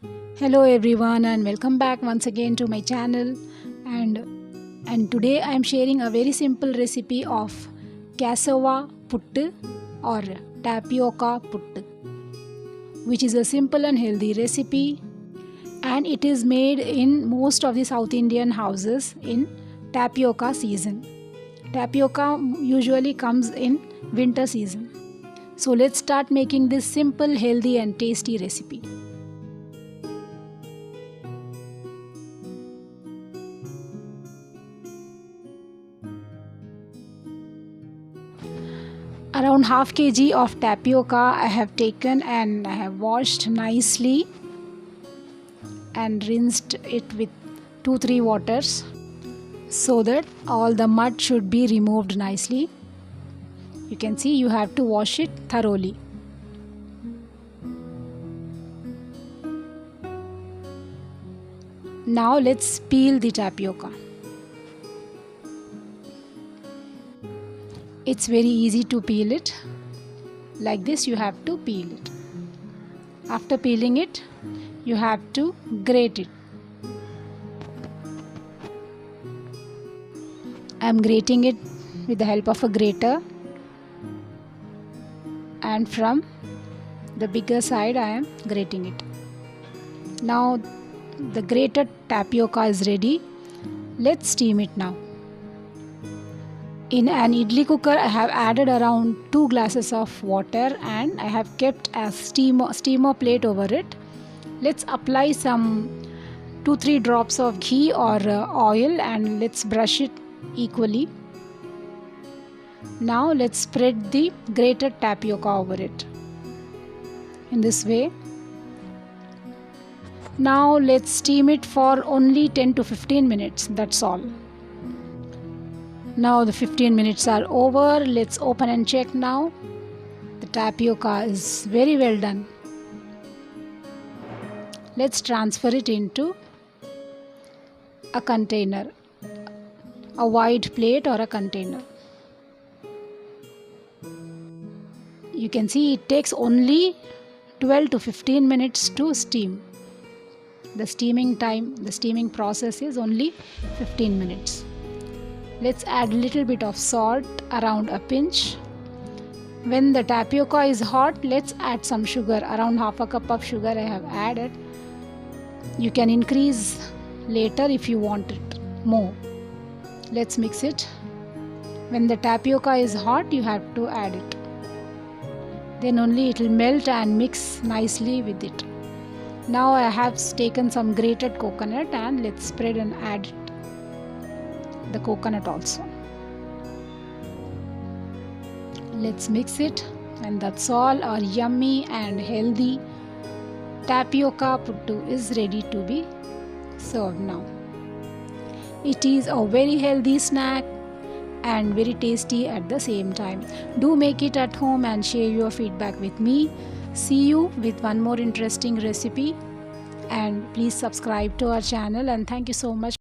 Hello everyone and welcome back once again to my channel and today I am sharing a very simple recipe of Cassava Puttu or Tapioca Puttu, which is a simple and healthy recipe, and it is made in most of the South Indian houses in tapioca season. Tapioca usually comes in winter season. So let's start making this simple, healthy and tasty recipe. Around half kg of tapioca I have taken and I have washed nicely and rinsed it with 2-3 waters so that all the mud should be removed nicely. You can see you have to wash it thoroughly. Now let's peel the tapioca. It's very easy to peel it. Like this you have to peel it. After peeling it, you have to grate it. I am grating it with the help of a grater, and from the bigger side I am grating it. Now the grated tapioca is ready. Let's steam it now. In an idli cooker I have added around 2 glasses of water and I have kept a steamer plate over it. Let's apply some 2-3 drops of ghee or oil and let's brush it equally. Now let's spread the grated tapioca over it in this way. Now let's steam it for only 10 to 15 minutes, that's all. Now the 15 minutes are over. Let's open and check now. The tapioca is very well done. Let's transfer it into a container, a wide plate or a container. You can see it takes only 12 to 15 minutes to steam. The steaming process is only 15 minutes. Let's add a little bit of salt, around a pinch. When the tapioca is hot, let's add some sugar. Around half a cup of sugar I have added. You can increase later if you want it more. Let's mix it. When the tapioca is hot, you have to add it. Then only it will melt and mix nicely with it. Now I have taken some grated coconut and let's spread and add the coconut also. Let's mix it, and that's all. Our yummy and healthy tapioca puttu is ready to be served now. It is a very healthy snack and very tasty at the same time. Do make it at home and share your feedback with me. See you with one more interesting recipe, and please subscribe to our channel, and thank you so much.